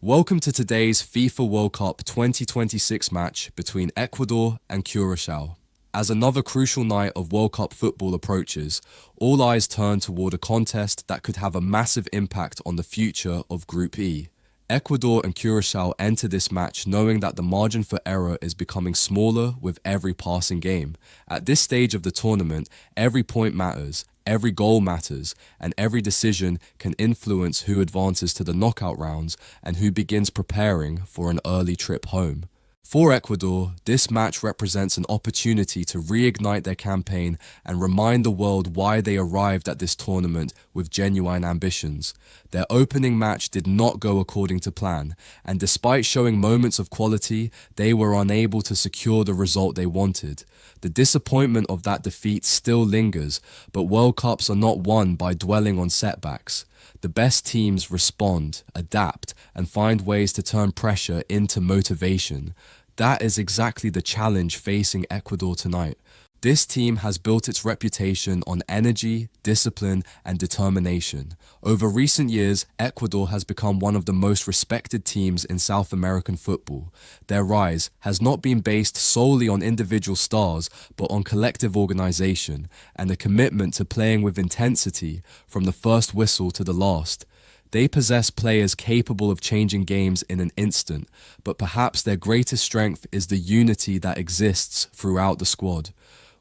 Welcome to today's FIFA World Cup 2026 match between Ecuador and Curacao. As another crucial night of World Cup football approaches, all eyes turn toward a contest that could have a massive impact on the future of Group E. Ecuador and Curacao enter this match knowing that the margin for error is becoming smaller with every passing game. At this stage of the tournament, every point matters, every goal matters, and every decision can influence who advances to the knockout rounds and who begins preparing for an early trip home. For Ecuador, this match represents an opportunity to reignite their campaign and remind the world why they arrived at this tournament with genuine ambitions. Their opening match did not go according to plan, and despite showing moments of quality, they were unable to secure the result they wanted. The disappointment of that defeat still lingers, but World Cups are not won by dwelling on setbacks. The best teams respond, adapt, and find ways to turn pressure into motivation. That is exactly the challenge facing Ecuador tonight. This team has built its reputation on energy, discipline, and determination. Over recent years, Ecuador has become one of the most respected teams in South American football. Their rise has not been based solely on individual stars, but on collective organization and a commitment to playing with intensity from the first whistle to the last. They possess players capable of changing games in an instant, but perhaps their greatest strength is the unity that exists throughout the squad.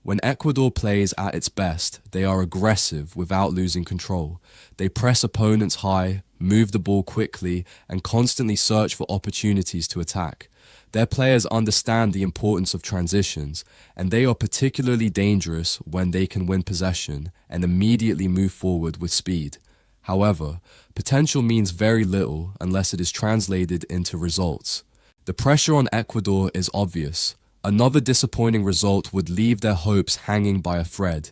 When Ecuador plays at its best, they are aggressive without losing control. They press opponents high, move the ball quickly, and constantly search for opportunities to attack. Their players understand the importance of transitions, and they are particularly dangerous when they can win possession and immediately move forward with speed. However, potential means very little unless it is translated into results. The pressure on Ecuador is obvious. Another disappointing result would leave their hopes hanging by a thread.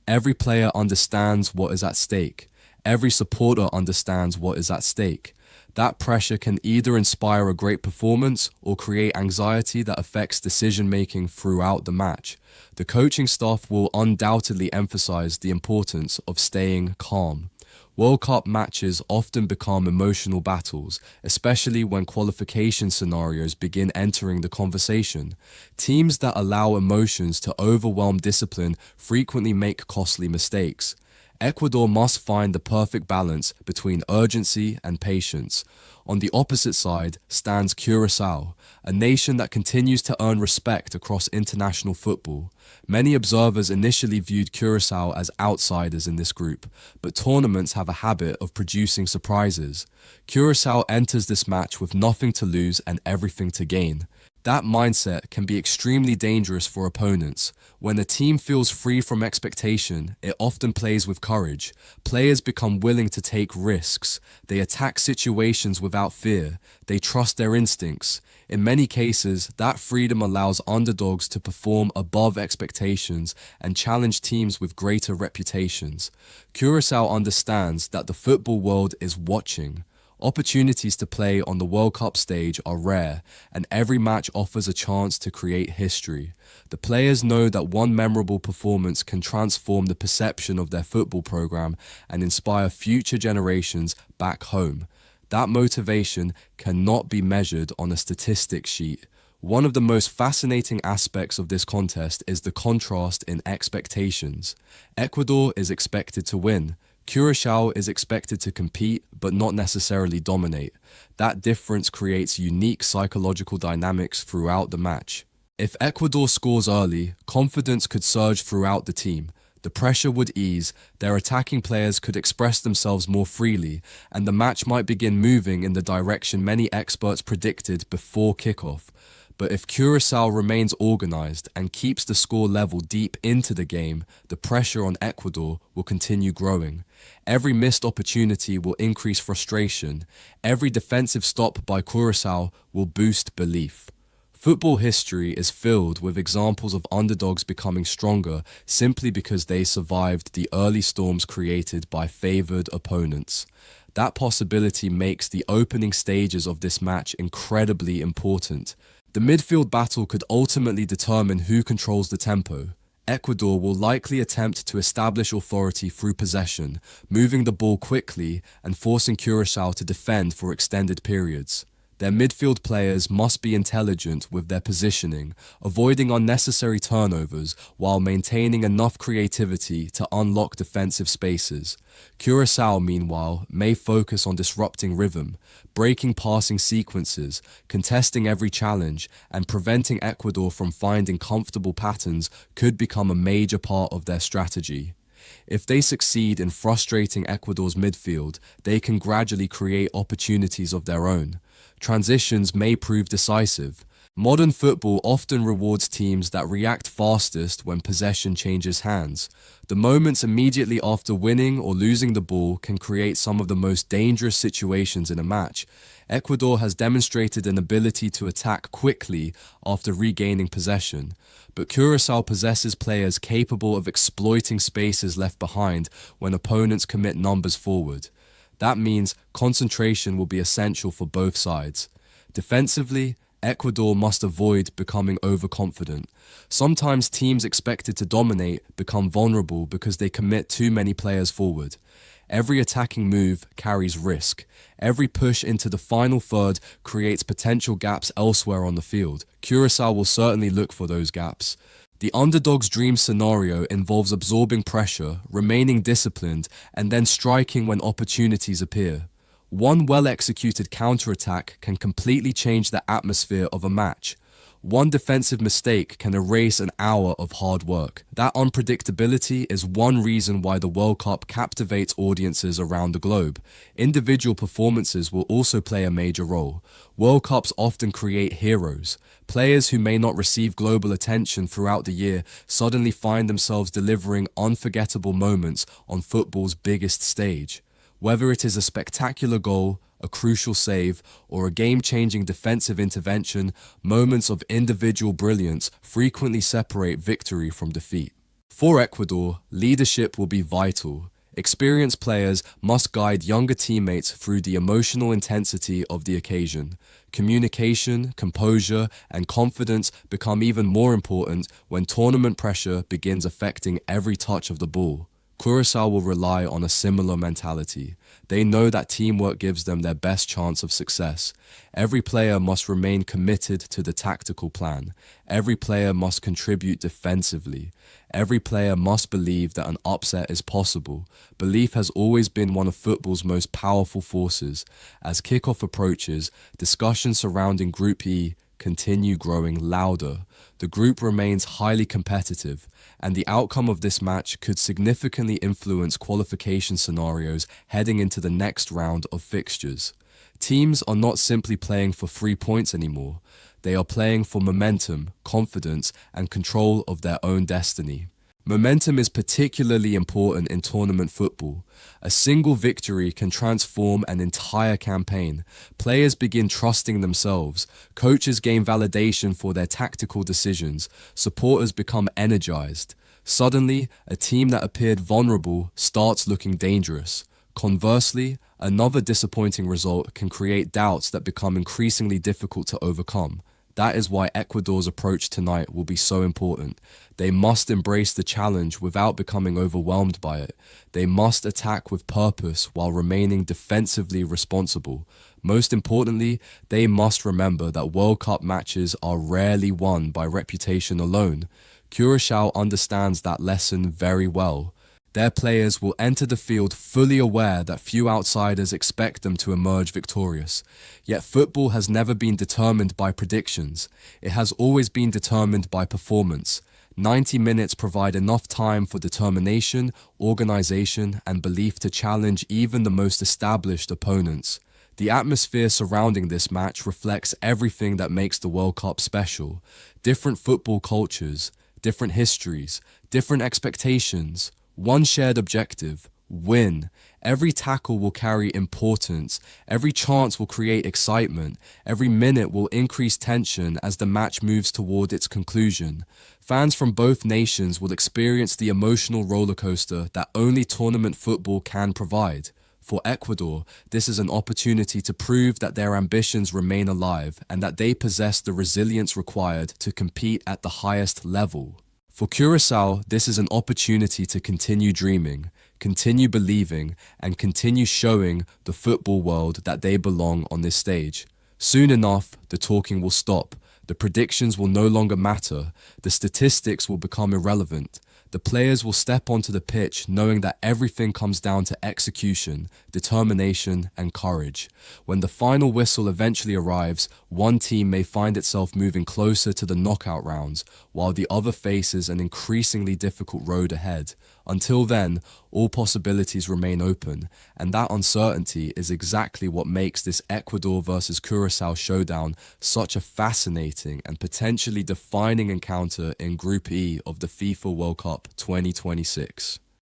Every player understands what is at stake. Every supporter understands what is at stake. That pressure can either inspire a great performance or create anxiety that affects decision-making throughout the match. The coaching staff will undoubtedly emphasize the importance of staying calm. World Cup matches often become emotional battles, especially when qualification scenarios begin entering the conversation. Teams that allow emotions to overwhelm discipline frequently make costly mistakes. Ecuador must find the perfect balance between urgency and patience. On the opposite side stands Curacao, a nation that continues to earn respect across international football. Many observers initially viewed Curacao as outsiders in this group, but tournaments have a habit of producing surprises. Curacao enters this match with nothing to lose and everything to gain. That mindset can be extremely dangerous for opponents. When a team feels free from expectation, it often plays with courage. Players become willing to take risks. They attack situations without fear. They trust their instincts. In many cases, that freedom allows underdogs to perform above expectations and challenge teams with greater reputations. Curacao understands that the football world is watching. Opportunities to play on the World Cup stage are rare, and every match offers a chance to create history. The players know that one memorable performance can transform the perception of their football program and inspire future generations back home. That motivation cannot be measured on a statistics sheet. One of the most fascinating aspects of this contest is the contrast in expectations. Ecuador is expected to win. Curacao is expected to compete, but not necessarily dominate. That difference creates unique psychological dynamics throughout the match. If Ecuador scores early, confidence could surge throughout the team. The pressure would ease, their attacking players could express themselves more freely, and the match might begin moving in the direction many experts predicted before kickoff. But if Curacao remains organized and keeps the score level deep into the game, the pressure on Ecuador will continue growing. Every missed opportunity will increase frustration. Every defensive stop by Curacao will boost belief. Football history is filled with examples of underdogs becoming stronger simply because they survived the early storms created by favored opponents. That possibility makes the opening stages of this match incredibly important. The midfield battle could ultimately determine who controls the tempo. Ecuador will likely attempt to establish authority through possession, moving the ball quickly and forcing Curacao to defend for extended periods. Their midfield players must be intelligent with their positioning, avoiding unnecessary turnovers while maintaining enough creativity to unlock defensive spaces. Curacao, meanwhile, may focus on disrupting rhythm, breaking passing sequences, contesting every challenge, and preventing Ecuador from finding comfortable patterns could become a major part of their strategy. If they succeed in frustrating Ecuador's midfield, they can gradually create opportunities of their own. Transitions may prove decisive. Modern football often rewards teams that react fastest when possession changes hands. The moments immediately after winning or losing the ball can create some of the most dangerous situations in a match. Ecuador has demonstrated an ability to attack quickly after regaining possession, but Curacao possesses players capable of exploiting spaces left behind when opponents commit numbers forward. That means concentration will be essential for both sides. Defensively, Ecuador must avoid becoming overconfident. Sometimes teams expected to dominate become vulnerable because they commit too many players forward. Every attacking move carries risk. Every push into the final third creates potential gaps elsewhere on the field. Curacao will certainly look for those gaps. The underdog's dream scenario involves absorbing pressure, remaining disciplined, and then striking when opportunities appear. One well-executed counterattack can completely change the atmosphere of a match. One defensive mistake can erase an hour of hard work. That unpredictability is one reason why the World Cup captivates audiences around the globe. Individual performances will also play a major role. World Cups often create heroes. Players who may not receive global attention throughout the year suddenly find themselves delivering unforgettable moments on football's biggest stage. Whether it is a spectacular goal, a crucial save, or a game-changing defensive intervention, moments of individual brilliance frequently separate victory from defeat. For Ecuador, leadership will be vital. Experienced players must guide younger teammates through the emotional intensity of the occasion. Communication, composure, and confidence become even more important when tournament pressure begins affecting every touch of the ball. Curacao will rely on a similar mentality. They know that teamwork gives them their best chance of success. Every player must remain committed to the tactical plan. Every player must contribute defensively. Every player must believe that an upset is possible. Belief has always been one of football's most powerful forces. As kickoff approaches, discussions surrounding Group E continue growing louder. The group remains highly competitive, and the outcome of this match could significantly influence qualification scenarios heading into the next round of fixtures. Teams are not simply playing for 3 points anymore. They are playing for momentum, confidence, and control of their own destiny. Momentum is particularly important in tournament football. A single victory can transform an entire campaign. Players begin trusting themselves. Coaches gain validation for their tactical decisions. Supporters become energized. Suddenly, a team that appeared vulnerable starts looking dangerous. Conversely, another disappointing result can create doubts that become increasingly difficult to overcome. That is why Ecuador's approach tonight will be so important. They must embrace the challenge without becoming overwhelmed by it. They must attack with purpose while remaining defensively responsible. Most importantly, they must remember that World Cup matches are rarely won by reputation alone. Curacao understands that lesson very well. Their players will enter the field fully aware that few outsiders expect them to emerge victorious. Yet football has never been determined by predictions. It has always been determined by performance. 90 minutes provide enough time for determination, organization, and belief to challenge even the most established opponents. The atmosphere surrounding this match reflects everything that makes the World Cup special. Different football cultures, different histories, different expectations. One shared objective: win. Every tackle will carry importance. Every chance will create excitement. Every minute will increase tension as the match moves toward its conclusion. Fans from both nations will experience the emotional rollercoaster that only tournament football can provide. For Ecuador, this is an opportunity to prove that their ambitions remain alive and that they possess the resilience required to compete at the highest level. For Curacao, this is an opportunity to continue dreaming, continue believing, and continue showing the football world that they belong on this stage. Soon enough, the talking will stop, the predictions will no longer matter, the statistics will become irrelevant. The players will step onto the pitch knowing that everything comes down to execution, determination, and courage. When the final whistle eventually arrives, one team may find itself moving closer to the knockout rounds, while the other faces an increasingly difficult road ahead. Until then, all possibilities remain open, and that uncertainty is exactly what makes this Ecuador versus Curacao showdown such a fascinating and potentially defining encounter in Group E of the FIFA World Cup 2026.